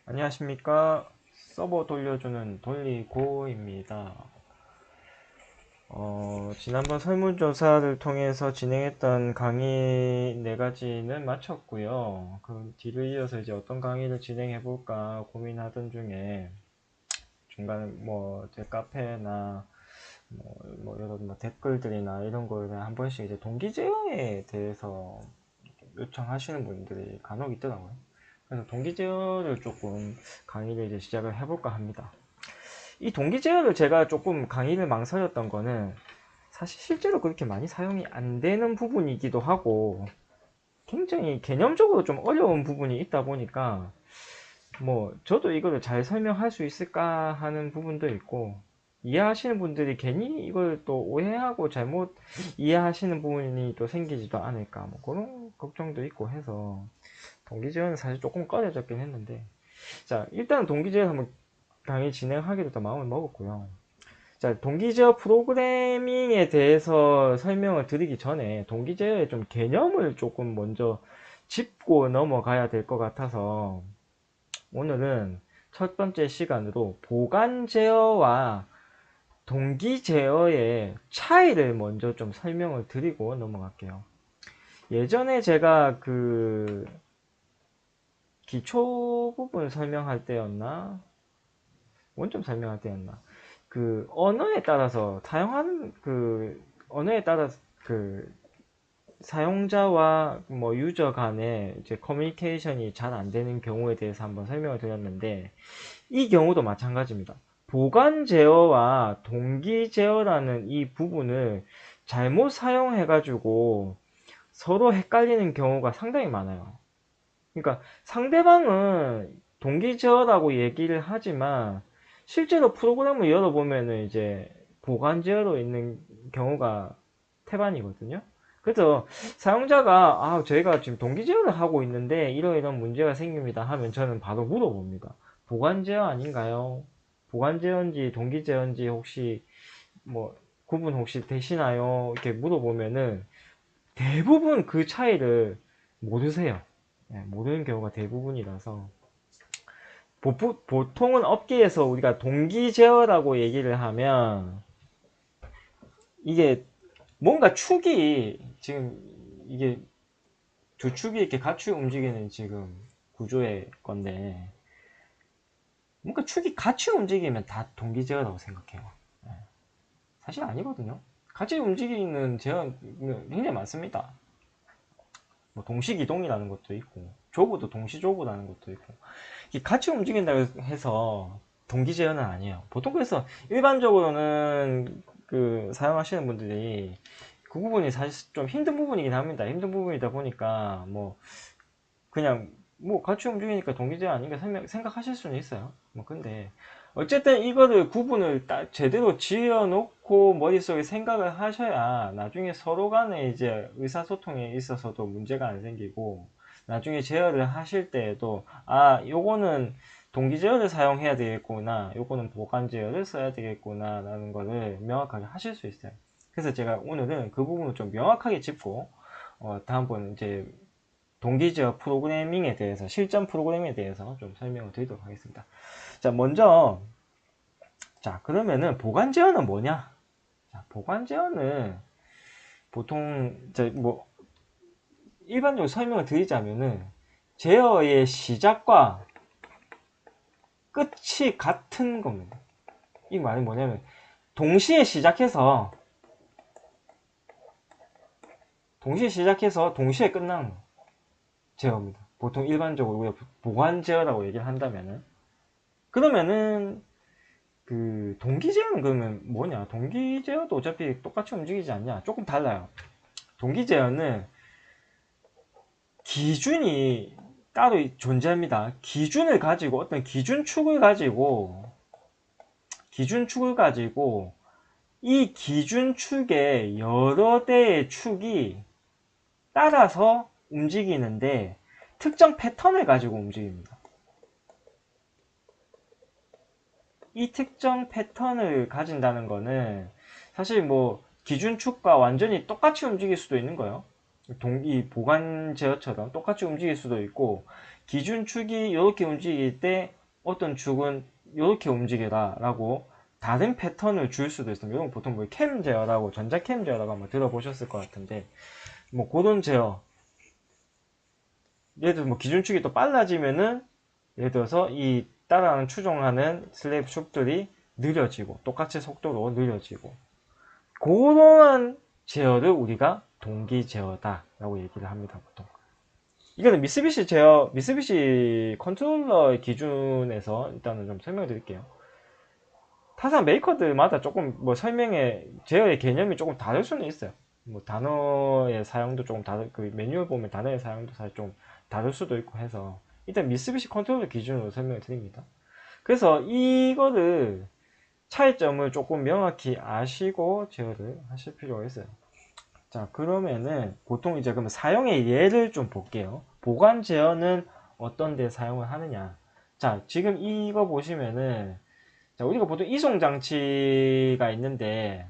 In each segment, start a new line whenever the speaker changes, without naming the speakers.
안녕하십니까. 서버 돌려주는 돌리고입니다. 지난번 설문조사를 통해서 진행했던 강의 4가지는 마쳤고요. 그 뒤를 이어서 이제 어떤 강의를 진행해볼까 고민하던 중에 중간에 제 카페나 이런 댓글들이나 이런 거에 한 번씩 이제 동기 제어에 대해서 요청하시는 분들이 간혹 있더라고요. 그래서 동기 제어를 조금 강의를 이제 시작을 해볼까 합니다. 이 동기 제어를 제가 조금 강의를 망설였던 거는 사실 실제로 그렇게 많이 사용이 안 되는 부분이기도 하고 굉장히 개념적으로 좀 어려운 부분이 있다 보니까 저도 이거를 잘 설명할 수 있을까 하는 부분도 있고 이해하시는 분들이 괜히 이걸 또 오해하고 잘못 이해하시는 부분이 또 생기지도 않을까 그런 걱정도 있고 해서 동기제어는 사실 조금 꺼려졌긴 했는데 자 일단 동기제어 한번 강의 진행하기로 다 마음을 먹었고요. 자, 동기제어 프로그래밍에 대해서 설명을 드리기 전에 동기제어의 좀 개념을 조금 먼저 짚고 넘어가야 될 것 같아서 오늘은 첫 번째 시간으로 보관 제어와 동기 제어의 차이를 먼저 좀 설명을 드리고 넘어갈게요. 예전에 제가 그 기초 부분 설명할 때였나? 원점 설명할 때였나? 그 언어에 따라서 사용하는 그 언어에 따라서 그 사용자와 유저 간의 이제 커뮤니케이션이 잘 안 되는 경우에 대해서 한번 설명을 드렸는데 이 경우도 마찬가지입니다. 보관 제어와 동기 제어라는 이 부분을 잘못 사용해 가지고 서로 헷갈리는 경우가 상당히 많아요. 그러니까 상대방은 동기 제어라고 얘기를 하지만 실제로 프로그램을 열어보면은 이제 보관 제어로 있는 경우가 태반이거든요. 그래서 사용자가 저희가 지금 동기 제어를 하고 있는데 이러이런 문제가 생깁니다 하면 저는 바로 물어봅니다. 보관 제어 아닌가요? 보관 제어인지 동기 제어인지 혹시 구분 혹시 되시나요? 이렇게 물어보면은 대부분 그 차이를 모르세요. 모르는 경우가 대부분이라서 보통은 업계에서 우리가 동기 제어라고 얘기를 하면 이게 뭔가 축이 지금 이게 두 축이 이렇게 같이 움직이는 지금 구조의 건데 뭔가 축이 같이 움직이면 다 동기 제어라고 생각해요. 사실 아니거든요. 같이 움직이는 제어는 굉장히 많습니다. 동식 이동이라는 것도 있고 조부도 동시 조부라는 것도 있고 같이 움직인다고 해서 동기 제어는 아니에요. 보통 그래서 일반적으로는 그 사용하시는 분들이 그 부분이 사실 좀 힘든 부분이긴 합니다. 힘든 부분이다 보니까 그냥 같이 움직이니까 동기 제어 아닌가 생각하실 수는 있어요. 근데 어쨌든 이거를 구분을 딱 제대로 지어 놓고 머릿속에 생각을 하셔야 나중에 서로 간에 이제 의사소통에 있어서도 문제가 안 생기고 나중에 제어를 하실 때에도 요거는 동기 제어를 사용해야 되겠구나, 요거는 보관 제어를 써야 되겠구나 라는 거를 명확하게 하실 수 있어요. 그래서 제가 오늘은 그 부분을 좀 명확하게 짚고 다음번 이제 동기 제어 프로그래밍에 대해서 실전 프로그래밍에 대해서 좀 설명을 드리도록 하겠습니다. 자, 먼저 그러면은 보관 제어는 뭐냐? 자, 보관 제어는 보통 일반적으로 설명을 드리자면은 제어의 시작과 끝이 같은 겁니다. 이 말이 뭐냐면 동시에 시작해서 동시에 끝나는 제어입니다. 보통 일반적으로 우리가 보관 제어라고 얘기를 한다면은 그러면은 그 동기 제어는 그러면 뭐냐? 동기 제어도 어차피 똑같이 움직이지 않냐? 조금 달라요. 동기 제어는 기준이 따로 존재합니다. 기준을 가지고 어떤 기준축을 가지고 이 기준축에 여러 대의 축이 따라서 움직이는데 특정 패턴을 가지고 움직입니다. 이 특정 패턴을 가진다는 거는 사실 기준축과 완전히 똑같이 움직일 수도 있는 거예요. 이 보관 제어처럼 똑같이 움직일 수도 있고 기준축이 이렇게 움직일 때 어떤 축은 이렇게 움직여라 라고 다른 패턴을 줄 수도 있습니다. 이건 보통 뭐 캠 제어라고, 전자캠 제어라고 한번 들어보셨을 것 같은데, 뭐 그런 제어, 예를 들어 뭐 기준축이 또 빨라지면은 예를 들어서 이 따라하는 추종하는 슬레이브 축들이 느려지고 똑같이 속도로 느려지고, 그러한 제어를 우리가 동기 제어다 라고 얘기를 합니다. 보통 이거는 미쓰비시 제어, 미쓰비시 컨트롤러 기준에서 일단은 좀 설명을 드릴게요. 타사 메이커들마다 조금 뭐 설명의 제어의 개념이 조금 다를 수는 있어요. 뭐 단어의 사용도 조금 다를, 그 매뉴얼 보면 단어의 사용도 사실 좀 다를 수도 있고 해서 일단 미쓰비시 컨트롤러 기준으로 설명을 드립니다. 그래서 이거를 차이점을 조금 명확히 아시고 제어를 하실 필요가 있어요. 자, 그러면은 보통 이제 그러면 사용의 예를 좀 볼게요. 보관 제어는 어떤 데 사용을 하느냐. 자, 지금 이거 보시면은, 자, 우리가 보통 이송 장치가 있는데,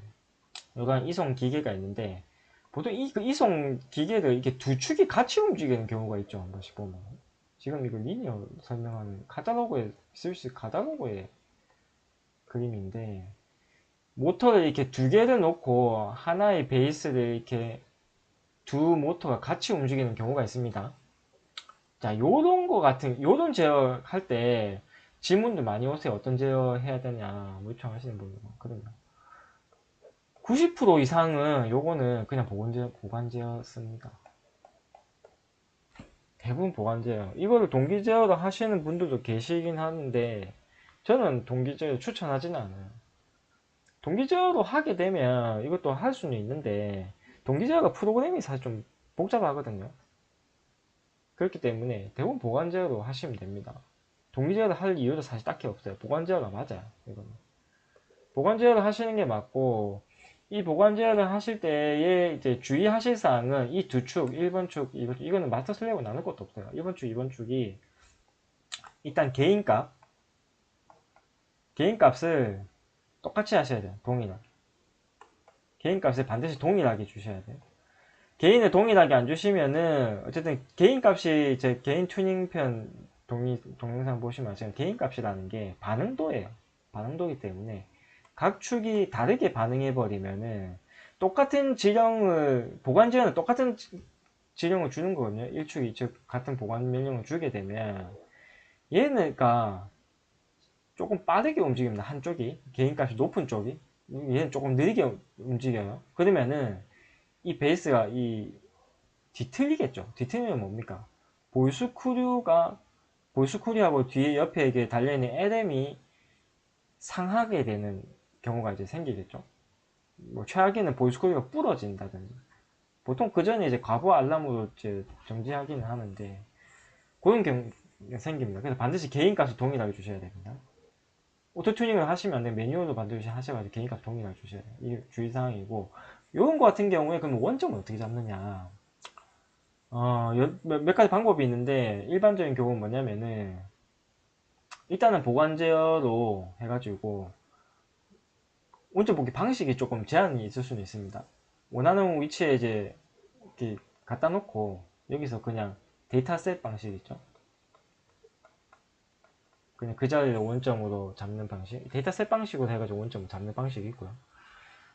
여간 이송 기계가 있는데, 보통 그 이송 기계를 이렇게 두 축이 같이 움직이는 경우가 있죠. 한 번씩 보면. 지금 이거 리니어 설명하는 카탈로그에 쓸 수 있는 카탈로그의 그림인데, 모터를 이렇게 두 개를 놓고 하나의 베이스를 이렇게 두 모터가 같이 움직이는 경우가 있습니다. 자, 요런 제어 할 때 질문도 많이 오세요. 어떤 제어 해야 되냐, 뭐 요청하시는 분들 많거든요. 90% 이상은 요거는 그냥 보관 제어 씁니다. 대부분 보관 제어. 이거를 동기 제어로 하시는 분들도 계시긴 하는데, 저는 동기 제어 추천하지는 않아요. 동기 제어로 하게 되면 이것도 할 수는 있는데, 동기 제어가 프로그램이 사실 좀 복잡하거든요. 그렇기 때문에 대부분 보관 제어로 하시면 됩니다. 동기 제어를 할 이유도 사실 딱히 없어요. 보관 제어가 맞아요. 이거는. 보관 제어를 하시는 게 맞고, 이 보관 제어를 하실 때에 이제 주의하실 사항은 이 두 축, 1번 축, 2번 축, 이거는 마스터 슬래브 나눌 것도 없어요. 1번 축, 2번 축이 일단 개인 값을 똑같이 하셔야 돼요. 동일하게. 개인 값을 반드시 동일하게 주셔야 돼요. 개인을 동일하게 안 주시면은 어쨌든 개인 값이 제 개인 튜닝 편 동영상 보시면 아시겠지만 개인 값이라는 게 반응도예요. 반응도이기 때문에 각 축이 다르게 반응해 버리면은 똑같은 지령을 보관 지연은 똑같은 지령을 주는 거거든요. 1축이 즉 같은 보관 명령을 주게 되면 얘네가 조금 빠르게 움직입니다. 한쪽이 개인 값이 높은 쪽이 얘는 조금 느리게 움직여요. 그러면은 이 베이스가 뒤틀리겠죠. 뒤틀리면 뭡니까? 볼스크류하고 뒤에 옆에 이게 달려있는 LM이 상하게 되는 경우가 이제 생기겠죠. 뭐 최악에는 볼스크류가 부러진다든지. 보통 그 전에 이제 과부 알람으로 이제 정지하기는 하는데 그런 경우가 생깁니다. 그래서 반드시 개인값을 동일하게 주셔야 됩니다. 오토튜닝을 하시면 안 돼요. 매뉴얼로 반드시 하셔가지고 개인값 동일하게 주셔야 돼요. 이게 주의사항이고, 요런 거 같은 경우에 그럼 원점을 어떻게 잡느냐. 몇 가지 방법이 있는데, 일반적인 경우는 뭐냐면은, 일단은 보관 제어로 해가지고, 원점 보기 방식이 조금 제한이 있을 수는 있습니다. 원하는 위치에 이제, 이렇게 갖다 놓고, 여기서 그냥 데이터셋 방식 있죠. 그냥 그 자리를 원점으로 잡는 방식. 데이터셋 방식으로 해가지고 원점을 잡는 방식이 있고요.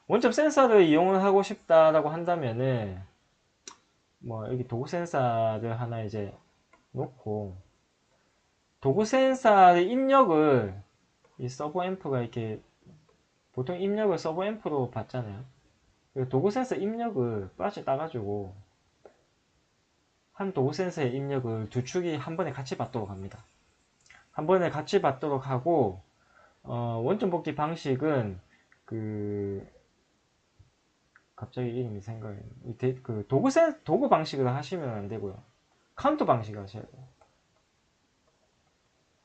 원점 센서를 이용을 하고 싶다라고 한다면은, 뭐, 여기 도구 센서를 하나 이제 놓고, 도구 센서의 입력을 이 서버 앰프가 이렇게 보통 입력을 서버 앰프로 받잖아요. 도구 센서 입력을 플러시 따가지고 한 도구 센서의 입력을 두 축이 한 번에 같이 받도록 합니다. 한 번에 같이 받도록 하고 원점 복귀 방식은 갑자기 이름이 생각이 도구 방식으로 하시면 안 되고요. 카운트 방식을 하셔야 돼요.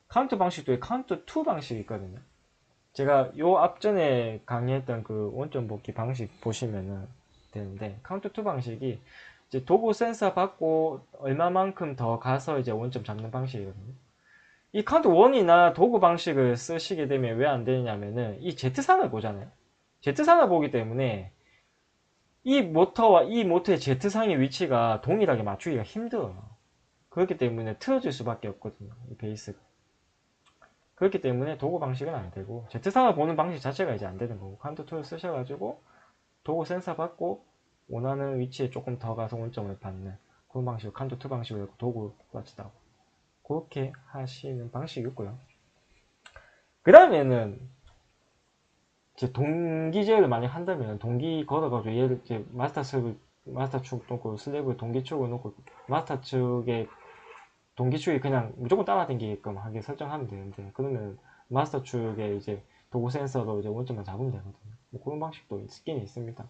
카운트 방식도 카운트 2 방식이 있거든요. 제가 요 앞전에 강의했던 그 원점 복귀 방식 보시면 되는데, 카운트 2 방식이 이제 도구 센서 받고 얼마만큼 더 가서 이제 원점 잡는 방식이거든요. 이 카운트 1이나 도구 방식을 쓰시게 되면 왜 안 되냐면은 이 Z상을 보잖아요. Z상을 보기 때문에 이 모터와 이 모터의 Z상의 위치가 동일하게 맞추기가 힘들어요. 그렇기 때문에 틀어질 수밖에 없거든요. 이 베이스가. 그렇기 때문에 도구 방식은 안 되고 Z3을 보는 방식 자체가 이제 안 되는 거고 칸토 툴을 쓰셔가지고 도구 센서 받고 원하는 위치에 조금 더 가서 원점을 받는 그런 방식으로 칸토 툴 방식으로 도구 빠지다고 그렇게 하시는 방식이 있고요. 그 다음에는 이제 동기 제어를 많이 한다면 동기 걸어가지고 얘를 이제 마스터 축 놓고 슬래브 동기 축을 놓고 마스터 측에 동기 축이 그냥 무조건 따라다니게끔 하게 설정하면 되는데 그러면 마스터 축에 이제 도구 센서로 이제 원점만 잡으면 되거든요. 뭐 그런 방식도 있긴 있습니다.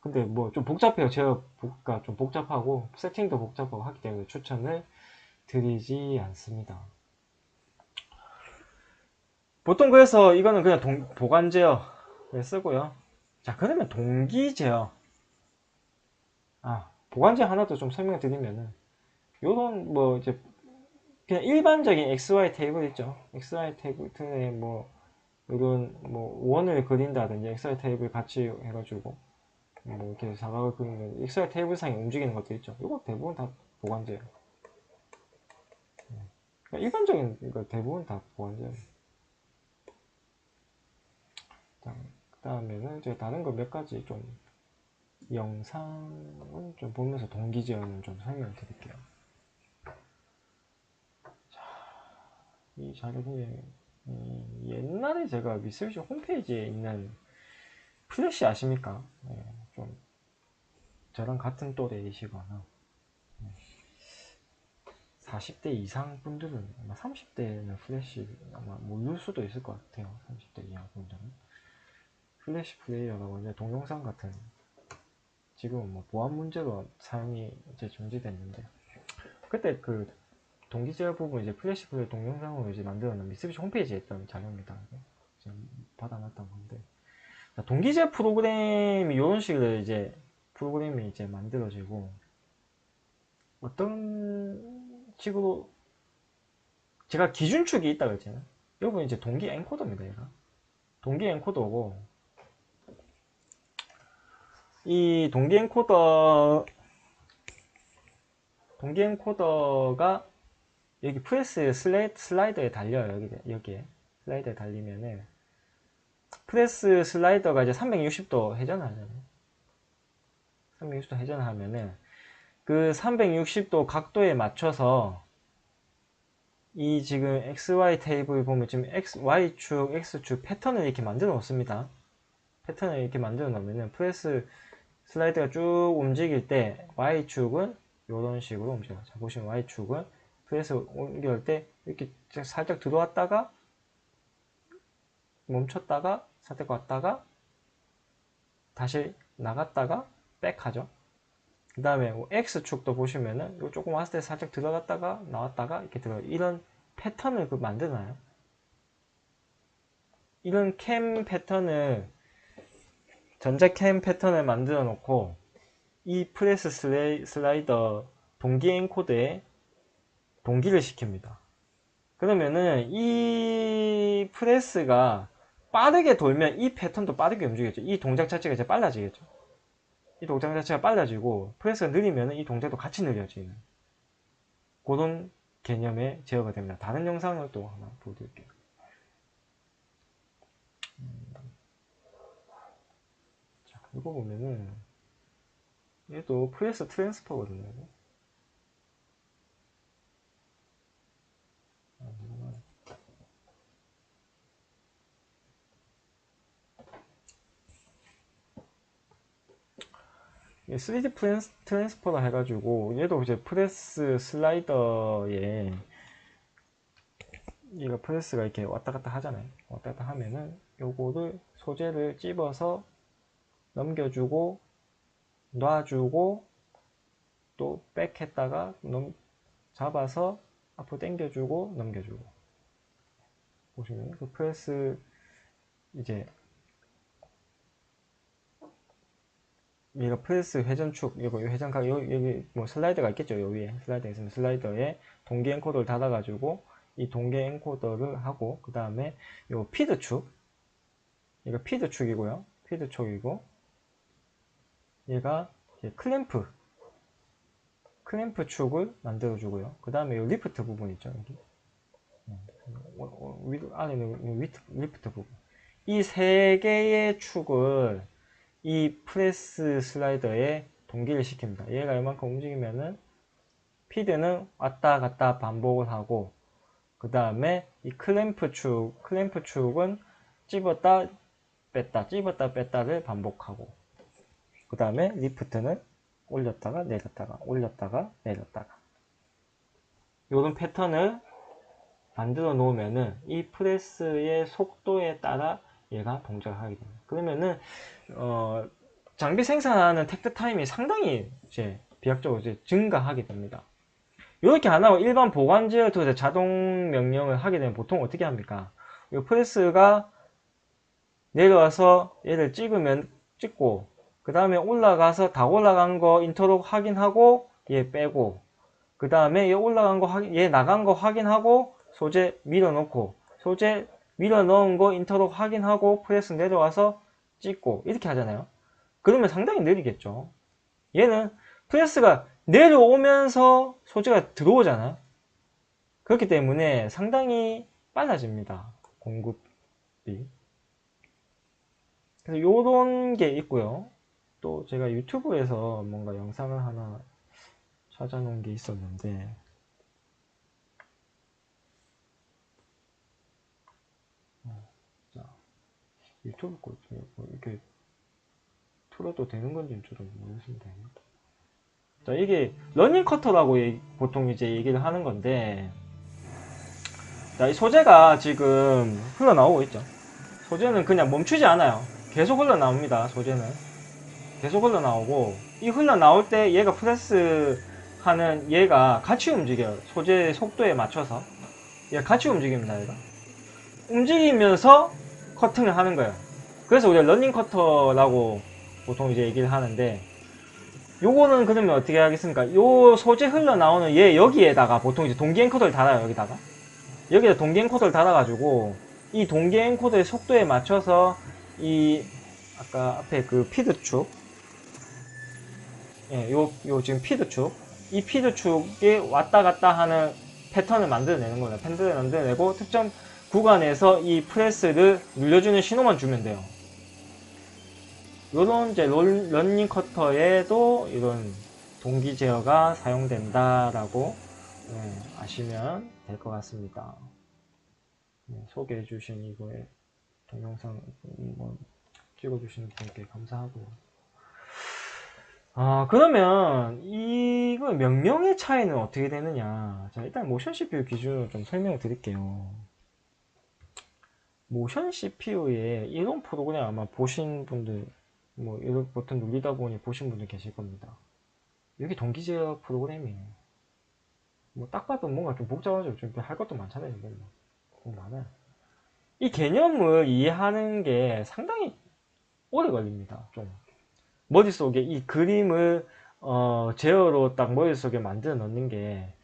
근데 뭐 좀 복잡해요. 제어가 좀 복잡하고 세팅도 복잡하고 하기 때문에 추천을 드리지 않습니다. 보통 그래서 이거는 그냥 보관 제어를 쓰고요. 자, 그러면 동기 제어. 보관 제어 하나 더 좀 설명을 드리면은 요런 뭐 이제 그냥 일반적인 XY 테이블 있죠. XY 테이블에 뭐 이런 뭐 원을 그린다든지 XY 테이블 같이 해가지고 뭐 이렇게 사각을 그리는 XY 테이블 상에 움직이는 것도 있죠. 이거 대부분 다 보관제예요. 그러니까 일반적인 거 대부분 다 보관제예요. 그 다음에는 제가 다른 거 몇 가지 좀 영상을 좀 보면서 동기 제어는 좀 설명을 드릴게요. 이 자료에 옛날에 제가 미쓰비시 홈페이지에 있는 플래시 아십니까? 네, 좀 저랑 같은 또래이시거나 40대 이상 분들은 아마 30대는 플래시 아마 모를 수도 있을 것 같아요. 30대 이하 분들은 플래시 플레이어라고 이제 동영상 같은 지금은 뭐 보안 문제로 사용이 이제 중지됐는데 그때 그 동기 제어 부분 이제 플래시 플레이 동영상으로 이제 만들어놓은 미쓰비시 홈페이지에 있던 자료입니다. 지금 받아놨던 건데 동기 제어 프로그램이 이런 식으로 이제 프로그램이 이제 만들어지고 어떤 식으로 제가 기준축이 있다고 했잖아요. 여러분 이제 동기 엔코더입니다. 얘가 동기 엔코더고 이 동기 엔코더가 여기 프레스 슬라이더에 달려요. 여기에 슬라이더에 달리면은 프레스 슬라이더가 이제 360도 회전하잖아요. 360도 회전하면은 그 360도 각도에 맞춰서 이 지금 XY 테이블 보면 지금 Y축, X축 패턴을 이렇게 만들어 놓습니다. 패턴을 이렇게 만들어 놓으면은 프레스 슬라이드가 쭉 움직일 때 Y축은 이런 식으로 움직여요. 자, 보시면 Y축은 프레스 옮길 때 이렇게 살짝 들어왔다가 멈췄다가 살짝 왔다가 다시 나갔다가 백 하죠. 그 다음에 X축도 보시면은 요 조금 왔을 때 살짝 들어갔다가 나왔다가 이렇게 들어요. 이런 패턴을 만드나요? 이런 캠 패턴을 전자캠 패턴을 만들어 놓고 이 프레스 슬라이더 동기 엔코드에 동기를 시킵니다. 그러면은 이 프레스가 빠르게 돌면 이 패턴도 빠르게 움직이겠죠. 이 동작 자체가 이제 빨라지겠죠. 이 동작 자체가 빨라지고 프레스가 느리면 이 동작도 같이 느려지는 그런 개념의 제어가 됩니다. 다른 영상을 또 하나 보여드릴게요. 자, 이거 보면은 얘도 프레스 트랜스퍼거든요. 이 3D 트랜스퍼라 해가지고 얘도 이제 프레스 슬라이더에 얘가 프레스가 이렇게 왔다 갔다 하잖아요. 왔다 갔다 하면은 요거를 소재를 찝어서 넘겨주고 놔주고 또 백 했다가 잡아서 앞으로 당겨주고 넘겨주고 보시면 그 프레스 이제 얘가 프레스 회전축 이거 회전각 여기 뭐 슬라이더가 있겠죠. 요 위에 슬라이더 있으면 슬라이더에 동기 엔코더를 닫아가지고 이 동기 엔코더를 하고 그 다음에 요 피드축 얘가 피드축이고요. 피드축이고 얘가 클램프 클램프 축을 만들어 주고요. 그 다음에 이 리프트 부분 있죠, 여기. 안에는 리프트 부분. 이 세 개의 축을 이 프레스 슬라이더에 동기를 시킵니다. 얘가 이만큼 움직이면은 피드는 왔다 갔다 반복을 하고, 그 다음에 이 클램프 축은 찝었다 뺐다, 찝었다 뺐다를 반복하고, 그 다음에 리프트는 올렸다가 내렸다가, 올렸다가 내렸다가. 이런 패턴을 만들어 놓으면은 이 프레스의 속도에 따라 얘가 동작을 하게 됩니다. 그러면은 장비 생산하는 테크 타임이 상당히 이제 비약적으로 이제 증가하게 됩니다. 이렇게 안 하고 일반 보관 제어 툴에서 자동 명령을 하게 되면 보통 어떻게 합니까? 이 프레스가 내려와서 얘를 찍고, 그 다음에 올라가서 다 올라간 거 인터록 확인하고 얘 빼고, 그 다음에 얘 올라간 거 얘 나간 거 확인하고 소재 밀어넣고, 소재 밀어넣은 거 인터록 확인하고 프레스 내려와서 찍고, 이렇게 하잖아요. 그러면 상당히 느리겠죠. 얘는 프레스가 내려오면서 소재가 들어오잖아요. 그렇기 때문에 상당히 빨라집니다, 공급이. 그래서 요런 게 있고요. 또 제가 유튜브에서 뭔가 영상을 하나 찾아놓은 게 있었는데, 자, 유튜브 거 이렇게 틀어도 되는 건지는 저도 모르겠습니다. 자, 이게 러닝 커터라고 보통 이제 얘기를 하는 건데, 자, 이 소재가 지금 흘러나오고 있죠. 소재는 그냥 멈추지 않아요. 계속 흘러나옵니다. 소재는 계속 흘러나오고, 이 흘러나올 때 얘가 프레스 하는 얘가 같이 움직여요. 소재의 속도에 맞춰서 얘가 같이 움직입니다. 얘가 움직이면서 커팅을 하는 거예요. 그래서 우리가 러닝 커터라고 보통 이제 얘기를 하는데, 요거는 그러면 어떻게 하겠습니까? 요 소재 흘러나오는 얘 여기에다가 보통 이제 동기 엔코더를 달아요. 여기다 동기 엔코더를 달아가지고 이 동기 엔코더의 속도에 맞춰서 이 아까 앞에 그 피드 축, 예, 요 지금 피드 축, 이 피드 축에 왔다 갔다 하는 패턴을 만들어내는 겁니다. 패턴을 만들어내고 특정 구간에서 이 프레스를 눌려주는 신호만 주면 돼요. 요런 이제 런닝 커터에도 이런 동기 제어가 사용된다라고 아시면 될 것 같습니다. 소개해 주신 이거에 동영상 찍어주시는 분께 감사하고요. 그러면 이거 명령의 차이는 어떻게 되느냐? 자, 일단 모션 CPU 기준으로 좀 설명을 드릴게요. 모션 CPU에 이런 프로그램 아마 보신 분들, 이렇게 버튼 눌리다 보니 보신 분들 계실 겁니다. 여기 동기 제어 프로그램이에요. 딱 봐도 뭔가 좀 복잡하죠. 좀 할 것도 많잖아요. 많아요. 이 개념을 이해하는 게 상당히 오래 걸립니다. 좀 머릿속에 이 그림을 제어로 딱 머릿속에 만들어 넣는 게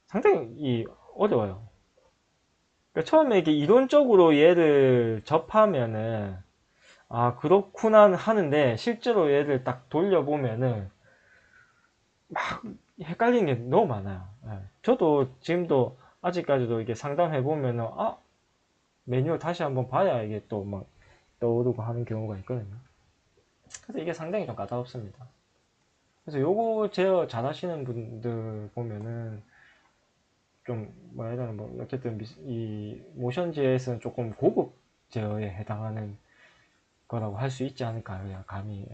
상당히 어려워요. 그러니까 처음에 이렇게 이론적으로 얘를 접하면은 그렇구나 하는데, 실제로 얘를 딱 돌려보면은 막 헷갈리는 게 너무 많아요. 저도 지금도 아직까지도 이게 상담해보면은 매뉴얼 다시 한번 봐야 이게 또 막 떠오르고 하는 경우가 있거든요. 그래서 이게 상당히 좀 까다롭습니다. 그래서 요거 제어 잘 하시는 분들 보면은 좀 어쨌든 이 모션 제어에서는 조금 고급 제어에 해당하는 거라고 할 수 있지 않을까요? 그냥 감히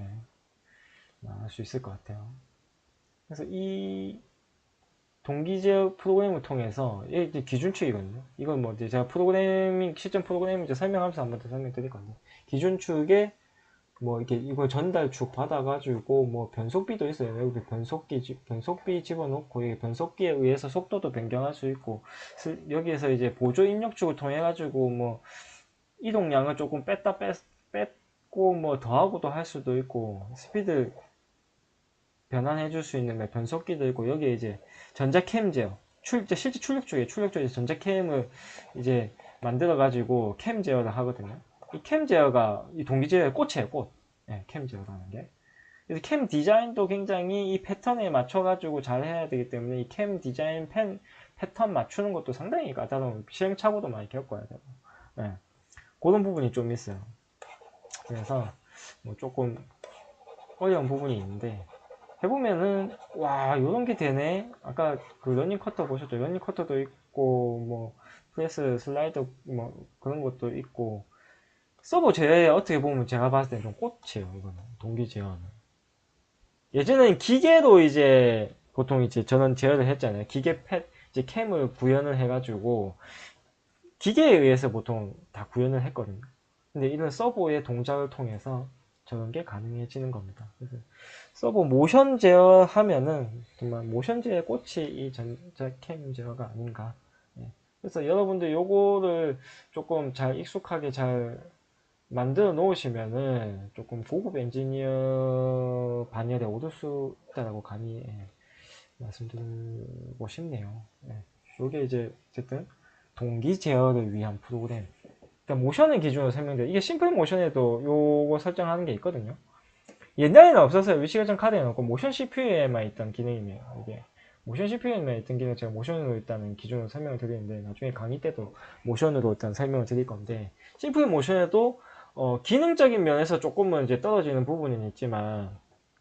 알 수 있을 것 같아요. 그래서 이 동기 제어 프로그램을 통해서 이게 기준축이거든요. 이건 이제 제가 실전 프로그래밍 이제 설명하면서 한번 더 설명드릴 건데, 기준축에 이거 전달축 받아가지고 변속비도 있어요. 여기 변속비 집어넣고, 여기 변속기에 의해서 속도도 변경할 수 있고, 여기에서 이제 보조 입력축을 통해 가지고 이동량을 조금 뺐고 더하고도 할 수도 있고, 스피드 변환해 줄 수 있는 변속기도 있고, 여기에 이제 전자캠 제어, 실제 출력 쪽에 전자캠을 이제 만들어 가지고 캠 제어를 하거든요. 이 캠 제어가 이 동기 제어의 꽃이에요. 꽃. 캠 제어라는 게 그래서 캠 디자인도 굉장히 이 패턴에 맞춰가지고 잘 해야 되기 때문에 이 캠 디자인 패턴 맞추는 것도 상당히 까다로운 시행착오도 많이 겪어야 되고, 네. 그런 부분이 좀 있어요. 그래서 뭐 조금 어려운 부분이 있는데 해보면은 와 이런 게 되네. 아까 그 러닝 커터 보셨죠? 러닝 커터도 있고 뭐 프레스 슬라이더 뭐 그런 것도 있고 서버 제어 어떻게 보면 제가 봤을 때는 좀 꽃이에요. 이거는 동기 제어는. 예전에는 기계로 이제 보통 이제 저는 제어를 했잖아요. 기계 이제 캠을 구현을 해가지고 기계에 의해서 보통 다 구현을 했거든요. 근데 이런 서버의 동작을 통해서 저런 게 가능해지는 겁니다. 그래서 서버 모션 제어 하면은 정말 모션 제어의 꽃이 이 전자캠 제어가 아닌가. 예. 그래서 여러분들 요거를 조금 잘 익숙하게 잘 만들어 놓으시면은 조금 고급 엔지니어 반열에 오를 수 있다라고 감히 말씀드리고 싶네요. 예. 요게 이제 어쨌든 동기 제어를 위한 프로그램. 그러니까 모션을 기준으로 설명돼요. 이게 심플 모션에도 요거 설정하는 게 있거든요. 옛날에는 없었어요. 위치결정 카드에 넣고 모션 CPU에만 있던 기능이에요. 이게 모션 CPU에만 있던 기능 제가 모션으로 일단은 기준으로 설명을 드리는데 나중에 강의 때도 모션으로 일단 설명을 드릴 건데 심플 모션에도 기능적인 면에서 조금은 이제 떨어지는 부분은 있지만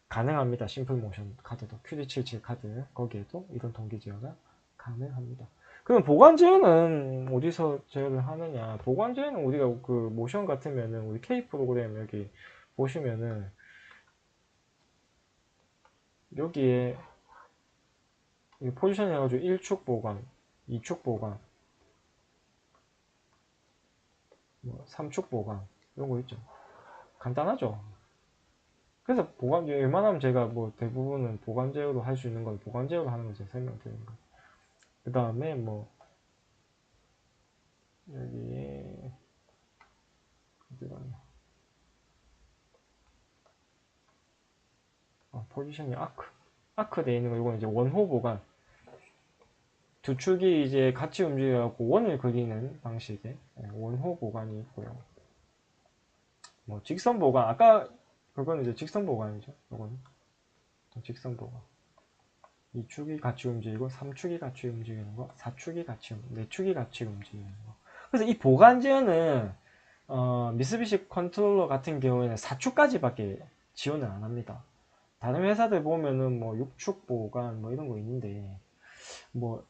가능합니다. 심플 모션 카드도 QD77 카드 거기에도 이런 동기 제어가 가능합니다. 그럼 보관 제어는 어디서 제어를 하느냐? 보관 제어는 우리가 그 모션 같으면은 우리 K 프로그램 여기 보시면은 여기에 포지션 해가지고 1축 보관, 2축 보관, 뭐 3축 보관 이런 거 있죠. 간단하죠. 그래서 보관 웬만하면 제가 뭐 대부분은 보관 제어로 할 수 있는 건 보관 제어로 하는 거 제가 설명드리는 거. 그 다음에 뭐 여기에 어디가냐? 포지션이 아크 돼 있는 거 이거는 이제 원호 보관. 두 축이 이제 같이 움직여갖고 원을 그리는 방식의 원호 보관이 있고요. 뭐 직선 보관 아까 그거는 이제 직선 보관이죠. 이거는 직선 보관. 2축이 같이 움직이고 3축이 같이 움직이는 거, 4축이 같이 4축이 같이 움직이는 거. 그래서 이 보관 제어는 미쓰비시 컨트롤러 같은 경우에는 4축까지밖에 지원을 안 합니다. 다른 회사들 보면은 뭐 6축 보관 뭐 이런 거 있는데 뭐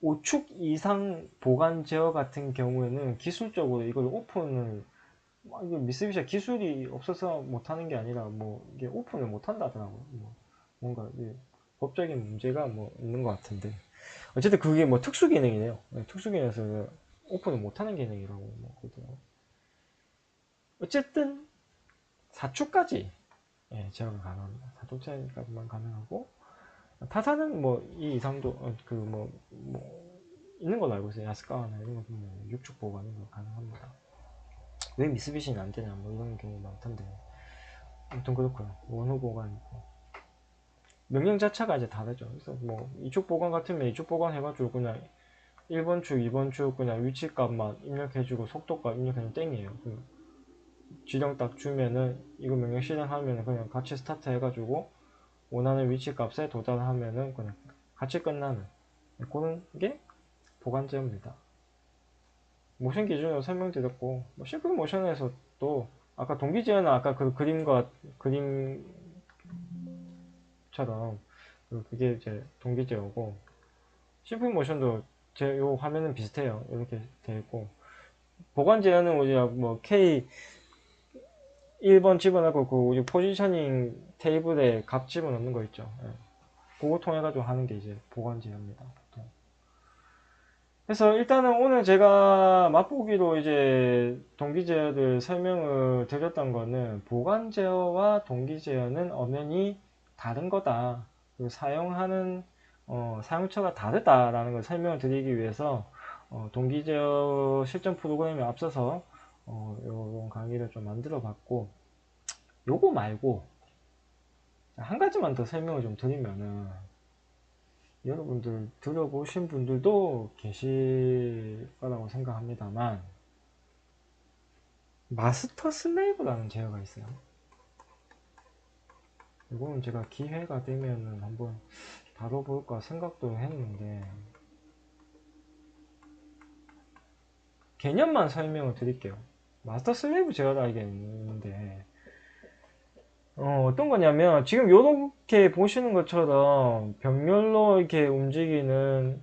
5축 이상 보관 제어 같은 경우에는 기술적으로 이걸 오픈을 이게 미쓰비시가 기술이 없어서 못하는 게 아니라 뭐 이게 오픈을 못한다더라고요. 뭐 뭔가 법적인 문제가 뭐 있는 것 같은데 어쨌든 그게 뭐 특수 기능이네요. 특수 기능에서 오픈을 못하는 기능이라고 뭐 그러더라고요. 어쨌든 4축까지 제어가 가능합니다. 4축까지만 가능하고 타사는 뭐 이 이상도 뭐 있는 걸로 알고 있어요. 야스카와나 이런 거 보면 6축 보관 이런 거 가능합니다. 왜 미쓰비시는 안 되냐 뭐 이런 경우 많던데 아무튼 그렇고요. 원호 보관 있고 명령 자체가 이제 다르죠. 그래서 뭐 이축 보관 같으면 이축 보관 해가지고 그냥 1번 축, 2번 축 그냥 위치 값만 입력해주고 속도값 입력하면 땡이에요. 지령 딱 주면은 이거 명령 실행하면은 그냥 같이 스타트 해가지고 원하는 위치 값에 도달하면은 그냥 같이 끝나는 그런 게 보관 제어입니다. 모션 기준으로 설명드렸고 뭐 심플 모션에서 또 아까 동기 제어는 아까 그 그림처럼 그게 이제 동기 제어고 심플 모션도 요 화면은 비슷해요. 이렇게 되어 있고 보관 제어는 우리가 뭐 K 1번 집어넣고 그 우리 포지셔닝 테이블에 값 집어넣는 거 있죠. 그거 통해 가지고 하는 게 이제 보관 제어입니다. 그래서 일단은 오늘 제가 맛보기로 이제 동기 제어를 설명을 드렸던 거는 보관 제어와 동기 제어는 엄연히 다른 거다. 사용하는 사용처가 다르다라는 걸 설명을 드리기 위해서 동기 제어 실전 프로그램에 앞서서 이런 강의를 좀 만들어 봤고 요거 말고 한 가지만 더 설명을 좀 드리면은 여러분들 들어보신 분들도 계실 거라고 생각합니다만 마스터 슬레이브라는 제어가 있어요. 이거는 제가 기회가 되면은 한번 다뤄볼까 생각도 했는데, 개념만 설명을 드릴게요. 마스터 슬레이브 제어라는 게 있는데, 어떤 거냐면, 지금 이렇게 보시는 것처럼 병렬로 이렇게 움직이는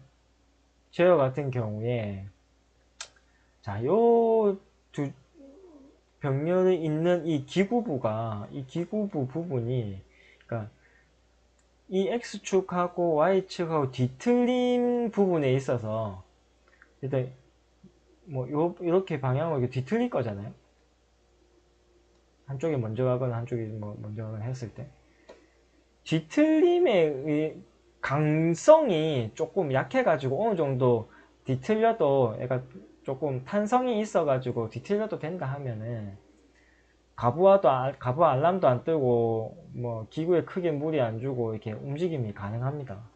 제어 같은 경우에, 자, 요 두 병렬이 있는 이 기구부 부분이, 그러니까 이 X축하고 Y축하고 뒤틀린 부분에 있어서, 일단, 뭐, 이렇게 방향으로 이렇게 뒤틀릴 거잖아요. 한쪽이 먼저 가거나 한쪽이 뭐 먼저 가거나 했을 때. 뒤틀림의 강성이 조금 약해가지고 어느 정도 뒤틀려도 얘가 조금 탄성이 있어가지고 뒤틀려도 된다 하면은 가부 알람도 안 뜨고 뭐 기구에 크게 무리 안 주고 이렇게 움직임이 가능합니다.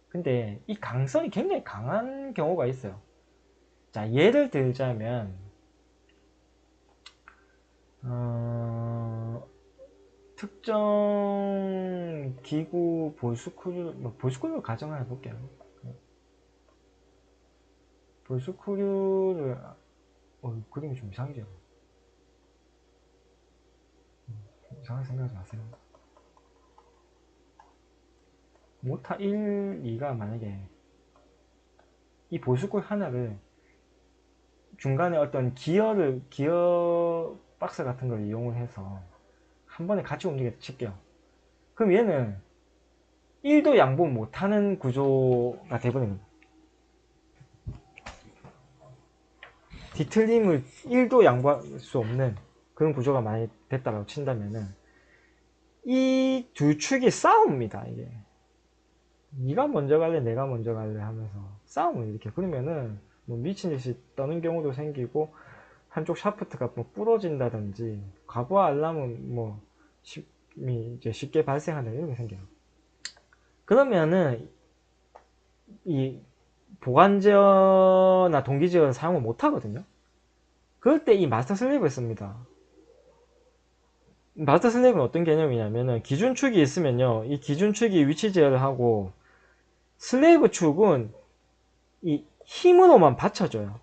근데 이 강성이 굉장히 강한 경우가 있어요. 자, 예를 들자면 특정 기구 볼스크류를 가정을 해볼게요. 볼스크류를 그림이 좀 이상하죠. 이상하게 생각하지 마세요. 모타 1, 2가 만약에 이 볼스크류 하나를 중간에 어떤 기어 박스 같은 걸 이용을 해서 한 번에 같이 움직여서 칠게요. 그럼 얘는 1도 양보 못하는 구조가 되버립니다. 뒤틀림을 1도 양보할 수 없는 그런 구조가 많이 됐다고 친다면은 이 두 축이 싸웁니다. 이게 네가 먼저 갈래 내가 먼저 갈래 하면서 싸움을 이렇게, 그러면은 뭐 미친 듯이 떠는 경우도 생기고 한쪽 샤프트가 뭐 부러진다든지 가부와 알람은 뭐 이제 쉽게 발생하는 이런 게 생겨요. 그러면은 이 보관제어나 동기제어는 사용을 못 하거든요. 그럴 때 이 마스터 슬레이브를 씁니다. 마스터 슬레이브는 어떤 개념이냐면은 기준축이 있으면요, 이 기준축이 위치 제어를 하고 슬레이브 축은 이 힘으로만 받쳐줘요.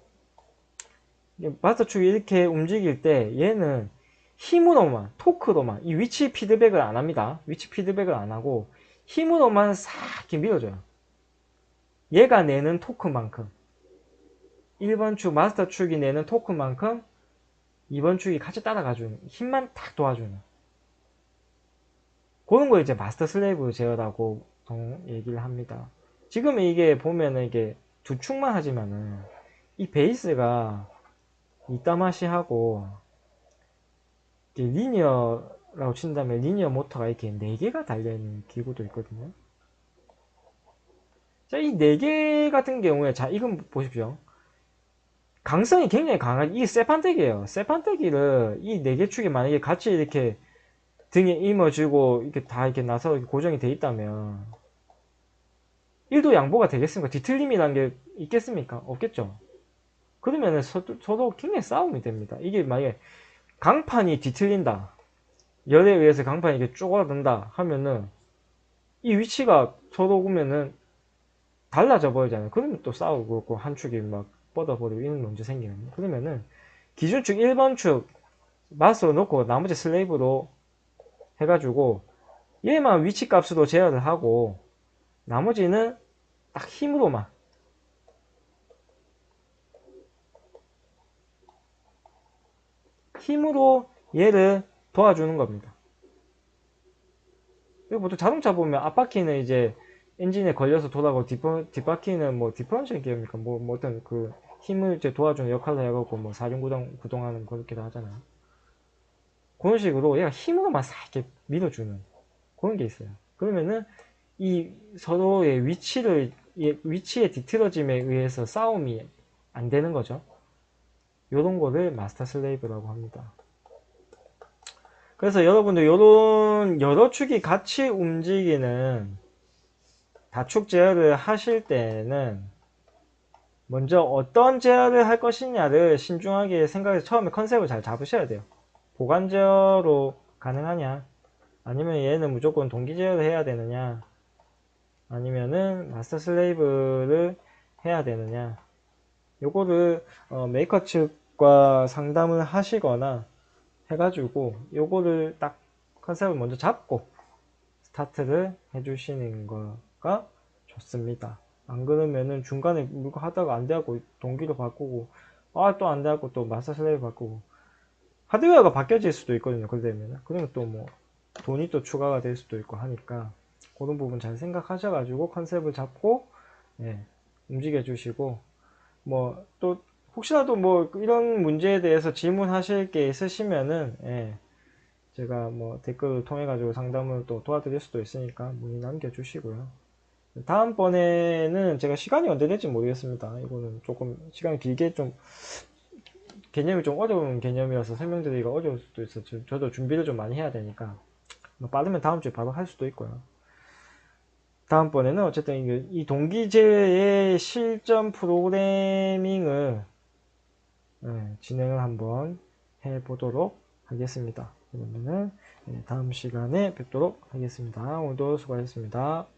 마스터 축이 이렇게 움직일 때 얘는 힘으로만, 토크로만, 이 위치 피드백을 안 합니다. 위치 피드백을 안 하고 힘으로만 싹 이렇게 밀어줘요. 얘가 내는 토크만큼, 1번 축 마스터 축이 내는 토크만큼 2번 축이 같이 따라가주는, 힘만 탁 도와주는 그런 걸 이제 마스터 슬레이브 제어라고 얘기를 합니다. 지금 이게 보면은 이게 두 축만 하지만은 이 베이스가 이따마시하고 리니어라고 친다면 리니어 모터가 이렇게 4개가 달려있는 기구도 있거든요. 자, 이 4개 같은 경우에, 자, 이건 보십시오. 강성이 굉장히 강한, 이게 쇠판대기예요. 쇠판대기를 이 4개 축이 만약에 같이 이렇게 등에 임어주고 이렇게 다 이렇게 나서 고정이 돼 있다면 1도 양보가 되겠습니까? 뒤틀림이란 게 있겠습니까? 없겠죠. 그러면은 서로 굉장히 싸움이 됩니다. 이게 만약에 강판이 뒤틀린다, 열에 의해서 강판이 이렇게 쪼그라든다 하면은 이 위치가 서로 보면은 달라져 버리잖아요. 그러면 또 싸우고 그렇고 한 축이 막 뻗어버리고 이런 문제 생기는. 그러면은 기준축 1번 축 마스로 놓고 나머지 슬레이브로 해가지고 얘만 위치 값으로 제어를 하고 나머지는 딱 힘으로 얘를 도와주는 겁니다. 그리고 보통 자동차 보면 앞바퀴는 이제 엔진에 걸려서 돌아가고 뒷바퀴는 뭐 디퍼런셜 기어입니까? 뭐 어떤 그 힘을 이제 도와주는 역할을 해갖고 뭐 구동하는 그렇게도 하잖아요. 그런 식으로 얘가 힘으로만 싹 이렇게 밀어주는 그런 게 있어요. 그러면은 이 서로의 위치의 뒤틀어짐에 의해서 싸움이 안 되는 거죠. 요런 거를 마스터 슬레이브라고 합니다. 그래서 여러분들 요런 여러 축이 같이 움직이는 다축 제어를 하실 때는 먼저 어떤 제어를 할 것이냐를 신중하게 생각해서 처음에 컨셉을 잘 잡으셔야 돼요. 보관 제어로 가능하냐, 아니면 얘는 무조건 동기 제어를 해야 되느냐, 아니면은 마스터 슬레이브를 해야 되느냐, 요거를 메이커 측과 상담을 하시거나 해가지고 요거를 딱 컨셉을 먼저 잡고 스타트를 해주시는 거가 좋습니다. 안 그러면은 중간에 이거 하다가 안 돼갖고 동기로 바꾸고, 아 또 안 돼갖고 또 마스터 슬레이브 바꾸고, 하드웨어가 바뀌어질 수도 있거든요. 그러면 그러면 또 뭐 돈이 또 추가가 될 수도 있고 하니까 그런 부분 잘 생각하셔가지고 컨셉을 잡고, 예, 움직여 주시고, 뭐 또 혹시라도 뭐 이런 문제에 대해서 질문하실 게 있으시면은, 예, 제가 뭐 댓글을 통해 가지고 상담을 또 도와드릴 수도 있으니까 문의 남겨주시고요. 다음번에는 제가 시간이 언제 될지 모르겠습니다. 이거는 조금 시간이 길게 좀, 개념이 좀 어려운 개념이어서 설명드리기가 어려울 수도 있어요. 저도 준비를 좀 많이 해야 되니까. 뭐 빠르면 다음 주에 바로 할 수도 있고요. 다음번에는 어쨌든 이 동기제의 실전 프로그래밍을, 진행을 한번 해보도록 하겠습니다. 그러면은 다음 시간에 뵙도록 하겠습니다. 오늘도 수고하셨습니다.